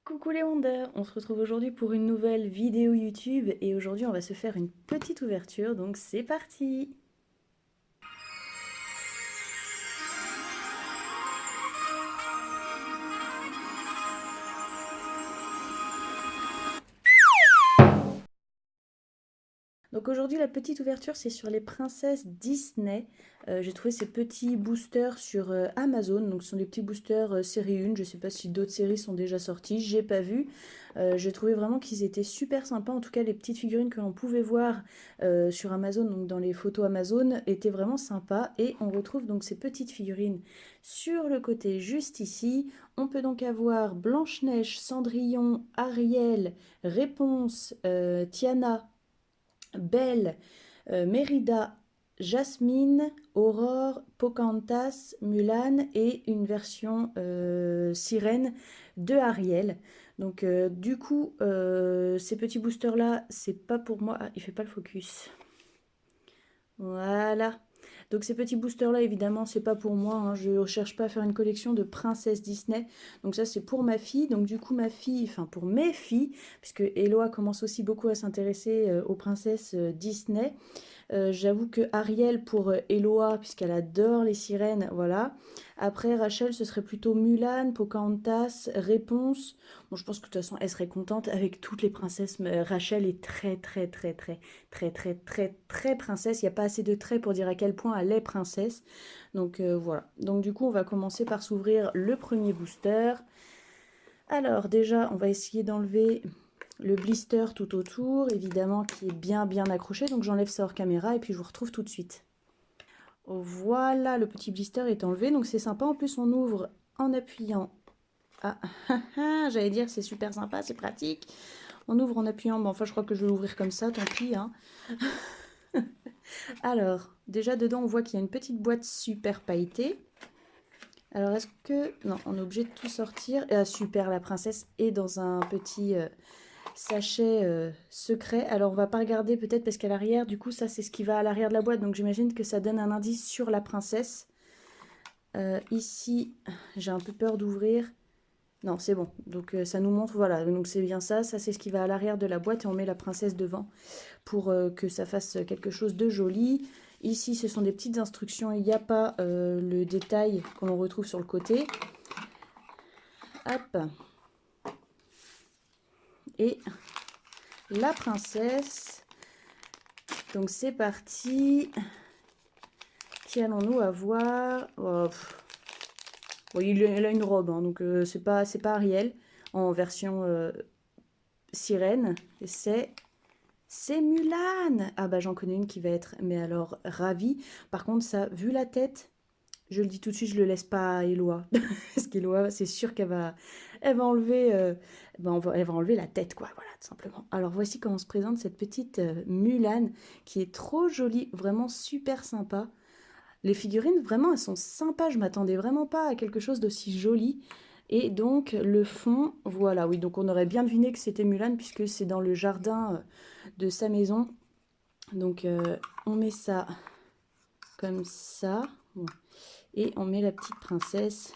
Coucou les Wonders, on se retrouve aujourd'hui pour une nouvelle vidéo YouTube et aujourd'hui on va se faire une petite ouverture, donc c'est parti! Donc aujourd'hui la petite ouverture c'est sur les princesses Disney. J'ai trouvé ces petits boosters sur Amazon, donc ce sont des petits boosters série 1, je sais pas si d'autres séries sont déjà sorties, j'ai pas vu. J'ai trouvé vraiment qu'ils étaient super sympas, en tout cas les petites figurines que l'on pouvait voir sur Amazon, donc dans les photos Amazon, étaient vraiment sympas. Et on retrouve donc ces petites figurines sur le côté juste ici. On peut donc avoir Blanche-Neige, Cendrillon, Ariel, Réponse, Tiana, Belle, Mérida, Jasmine, Aurore, Pocahontas, Mulan et une version sirène de Ariel. Donc du coup, ces petits boosters là, c'est pas pour moi. Ah, il fait pas le focus. Voilà. Donc ces petits boosters là, évidemment, c'est pas pour moi, hein. Je ne cherche pas à faire une collection de princesses Disney. Donc ça, c'est pour ma fille. Donc du coup, ma fille, enfin pour mes filles, puisque Eloa commence aussi beaucoup à s'intéresser aux princesses Disney. J'avoue que Ariel pour Eloa, puisqu'elle adore les sirènes, voilà. Après, Rachel, ce serait plutôt Mulan, Pocahontas, Réponse. Bon, je pense que de toute façon, elle serait contente avec toutes les princesses. Mais Rachel est très princesse. Il n'y a pas assez de traits pour dire à quel point elle est princesse. Donc voilà. Donc du coup, on va commencer par s'ouvrir le premier booster. Alors déjà, on va essayer d'enlever le blister tout autour, évidemment, qui est bien accroché. Donc j'enlève ça hors caméra et puis je vous retrouve tout de suite. Voilà, le petit blister est enlevé. Donc c'est sympa. En plus, on ouvre en appuyant. Ah, j'allais dire c'est super sympa, c'est pratique. On ouvre en appuyant. Bon, enfin, je crois que je vais l'ouvrir comme ça, tant pis, hein. Alors, déjà dedans, on voit qu'il y a une petite boîte super pailletée. Alors, est-ce que... Non, on est obligé de tout sortir. Ah, super, la princesse est dans un petit sachet secret. Alors, on va pas regarder peut-être parce qu'à l'arrière, du coup, ça, c'est ce qui va à l'arrière de la boîte. Donc, j'imagine que ça donne un indice sur la princesse. Ici, j'ai un peu peur d'ouvrir. Non, c'est bon. Donc, ça nous montre, voilà. Donc, c'est bien ça. Ça, c'est ce qui va à l'arrière de la boîte et on met la princesse devant pour que ça fasse quelque chose de joli. Ici, ce sont des petites instructions. Il n'y a pas le détail qu'on retrouve sur le côté. Hop. Et la princesse. Donc, c'est parti. Qui allons-nous avoir? Oh, bon, elle a une robe, hein, donc c'est pas Ariel en version sirène. C'est Mulan. Ah bah j'en connais une qui va être, mais alors ravie. Par contre, ça, vu la tête, je le dis tout de suite, je le laisse pas à Eloa. Parce qu'Eloa, c'est sûr elle va enlever, elle va enlever la tête, quoi. Voilà, tout simplement. Alors voici comment se présente cette petite Mulan qui est trop jolie, vraiment super sympa. Les figurines, vraiment, elles sont sympas. Je m'attendais vraiment pas à quelque chose d'aussi joli. Et donc, le fond, voilà, oui, donc on aurait bien deviné que c'était Mulan puisque c'est dans le jardin de sa maison. Donc, on met ça comme ça. Bon. Et on met la petite princesse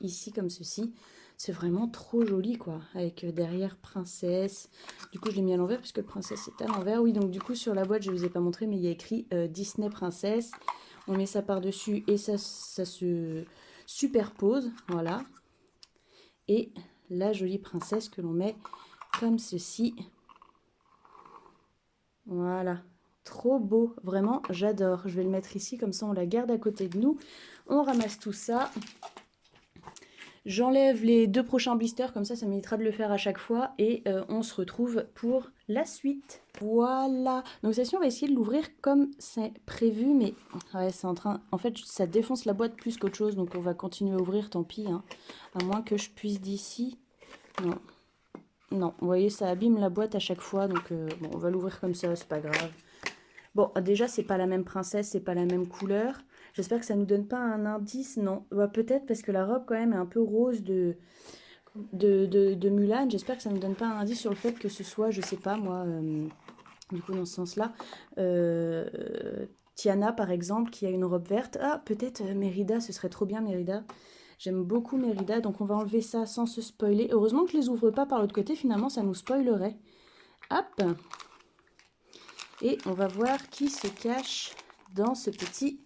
ici comme ceci. C'est vraiment trop joli, quoi, avec derrière princesse. Du coup, je l'ai mis à l'envers puisque princesse est à l'envers. Oui, donc du coup, sur la boîte, je ne vous ai pas montré, mais il y a écrit Disney Princesse. On met ça par-dessus et ça se superpose, voilà. Et la jolie princesse que l'on met comme ceci. Voilà, trop beau, vraiment, j'adore. Je vais le mettre ici, comme ça on la garde à côté de nous. On ramasse tout ça. J'enlève les deux prochains blisters, comme ça m'évitera de le faire à chaque fois. Et on se retrouve pour la suite. Voilà. Donc celle-ci, on va essayer de l'ouvrir comme c'est prévu. Mais ouais, c'est en train... En fait, ça défonce la boîte plus qu'autre chose. Donc on va continuer à ouvrir, tant pis, hein. À moins que je puisse d'ici. Non. Non, vous voyez, ça abîme la boîte à chaque fois. Donc bon, on va l'ouvrir comme ça, c'est pas grave. Bon, déjà, c'est pas la même princesse, c'est pas la même couleur. J'espère que ça nous donne pas un indice. Non, bah, peut-être parce que la robe, quand même, est un peu rose de Mulan. J'espère que ça ne donne pas un indice sur le fait que ce soit, je sais pas moi, du coup, dans ce sens-là, euh, Tiana, par exemple, qui a une robe verte. Ah, peut-être Mérida, ce serait trop bien, Mérida. J'aime beaucoup Mérida, donc on va enlever ça sans se spoiler. Heureusement que je les ouvre pas par l'autre côté, finalement ça nous spoilerait. Hop. Et on va voir qui se cache dans ce petit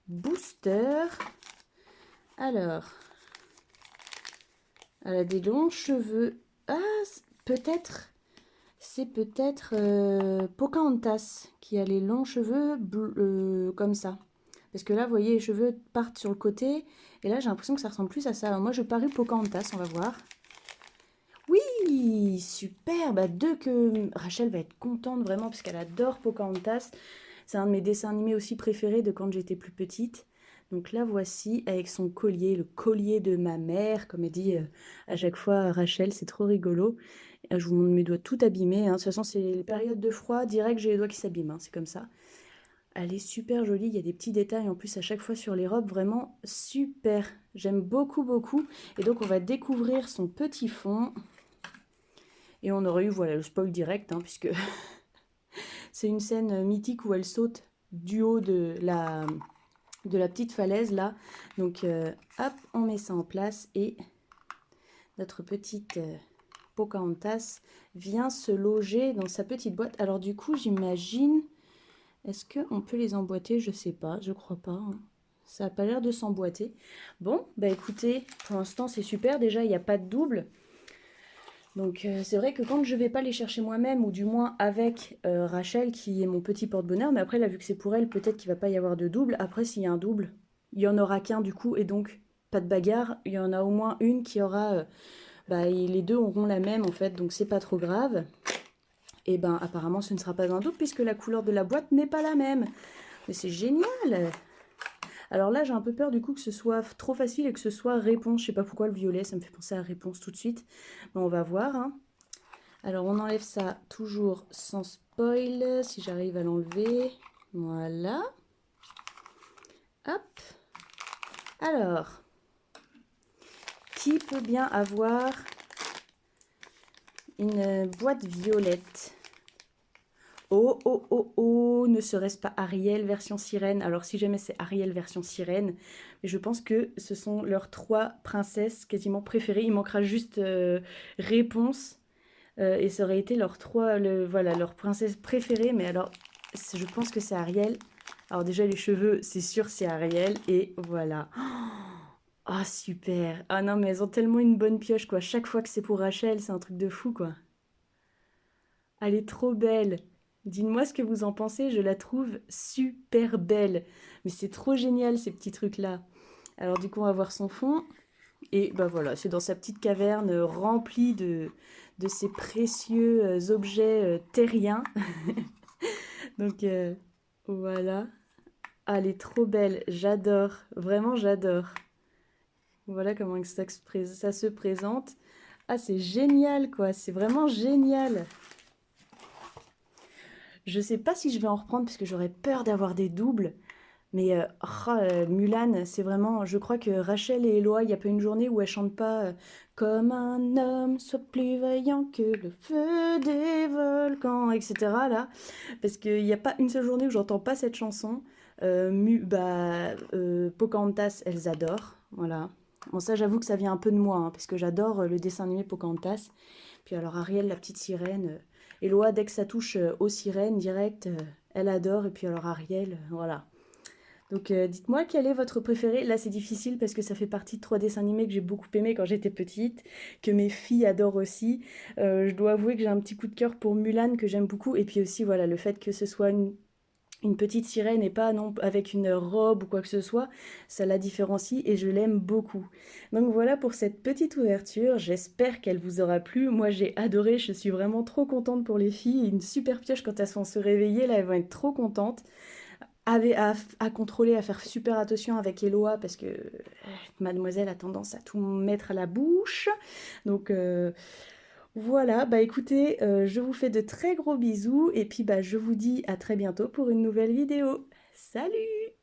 booster. Alors, elle a des longs cheveux. Ah, peut-être, c'est peut-être Pocahontas qui a les longs cheveux comme ça. Parce que là, vous voyez, les cheveux partent sur le côté. Et là, j'ai l'impression que ça ressemble plus à ça. Alors, moi, je parie Pocahontas, on va voir. Oui, super. Bah, deux que Rachel va être contente vraiment parce qu'elle adore Pocahontas. C'est un de mes dessins animés aussi préférés de quand j'étais plus petite. Donc là, voici avec son collier, le collier de ma mère, comme elle dit à chaque fois Rachel, c'est trop rigolo. Je vous montre mes doigts tout abîmés. Hein. De toute façon, c'est les périodes de froid, direct, j'ai les doigts qui s'abîment. Hein. C'est comme ça. Elle est super jolie, il y a des petits détails en plus à chaque fois sur les robes, vraiment super. J'aime beaucoup, beaucoup. Et donc, on va découvrir son petit fond. Et on aurait eu, voilà, le spoil direct, hein, puisque c'est une scène mythique où elle saute du haut de la petite falaise, là. Donc, hop, on met ça en place et notre petite Pocahontas vient se loger dans sa petite boîte. Alors, du coup, j'imagine... Est-ce qu'on peut les emboîter? Je sais pas, je crois pas. Hein. Ça n'a pas l'air de s'emboîter. Bon, bah écoutez, pour l'instant c'est super. Déjà, il n'y a pas de double. Donc c'est vrai que quand je vais pas les chercher moi-même, ou du moins avec Rachel, qui est mon petit porte-bonheur, mais après là, vu que c'est pour elle, peut-être qu'il va pas y avoir de double. Après, s'il y a un double, il y en aura qu'un du coup, et donc pas de bagarre. Il y en a au moins une qui aura... les deux auront la même en fait, donc c'est pas trop grave. Et ben apparemment ce ne sera pas un double puisque la couleur de la boîte n'est pas la même. Mais c'est génial! Alors là j'ai un peu peur du coup que ce soit trop facile et que ce soit réponse. Je sais pas pourquoi le violet, ça me fait penser à réponse tout de suite. Mais on va voir. Hein. Alors on enlève ça toujours sans spoil, si j'arrive à l'enlever. Voilà. Hop. Alors, qui peut bien avoir une boîte violette? Oh, oh, oh, oh, ne serait-ce pas Ariel version sirène? Alors si jamais c'est Ariel version sirène, mais je pense que ce sont leurs 3 princesses quasiment préférées. Il manquera juste réponse et ça aurait été leurs 3, voilà, leurs princesses préférées. Mais alors, je pense que c'est Ariel. Alors déjà les cheveux, c'est sûr c'est Ariel et voilà. Ah oh, super. Ah non mais elles ont tellement une bonne pioche quoi. Chaque fois que c'est pour Rachel, c'est un truc de fou quoi. Elle est trop belle. Dites-moi ce que vous en pensez, je la trouve super belle. Mais c'est trop génial ces petits trucs-là. Alors du coup, on va voir son fond. Et bah voilà, c'est dans sa petite caverne remplie de ces précieux objets terriens. Donc voilà. Ah, elle est trop belle, j'adore. Vraiment, j'adore. Voilà comment ça se présente. Ah, c'est génial quoi, c'est vraiment génial. Je sais pas si je vais en reprendre parce que j'aurais peur d'avoir des doubles. Mais Mulan, c'est vraiment... Je crois que Rachel et Eloa, il n'y a pas une journée où elles chantent pas comme un homme, soit plus vaillant que le feu des volcans, etc. là. Parce qu'il n'y a pas une seule journée où j'entends pas cette chanson. Pocahontas, elles adorent. Voilà. Bon, ça, j'avoue que ça vient un peu de moi, hein, parce que j'adore le dessin animé Pocahontas. Puis alors Ariel, la petite sirène. Eloa, dès que ça touche aux sirènes, direct, elle adore. Et puis alors Ariel, voilà. Donc dites-moi quel est votre préféré. Là c'est difficile parce que ça fait partie de 3 dessins animés que j'ai beaucoup aimé quand j'étais petite, que mes filles adorent aussi. Je dois avouer que j'ai un petit coup de cœur pour Mulan que j'aime beaucoup. Et puis aussi voilà le fait que ce soit une petite sirène et pas non avec une robe ou quoi que ce soit, ça la différencie et je l'aime beaucoup. Donc voilà pour cette petite ouverture, j'espère qu'elle vous aura plu. Moi j'ai adoré, je suis vraiment trop contente pour les filles. Une super pioche quand elles vont se réveiller, là elles vont être trop contentes. À contrôler, à faire super attention avec Eloa parce que mademoiselle a tendance à tout mettre à la bouche. Donc voilà, bah écoutez, je vous fais de très gros bisous et puis bah je vous dis à très bientôt pour une nouvelle vidéo. Salut!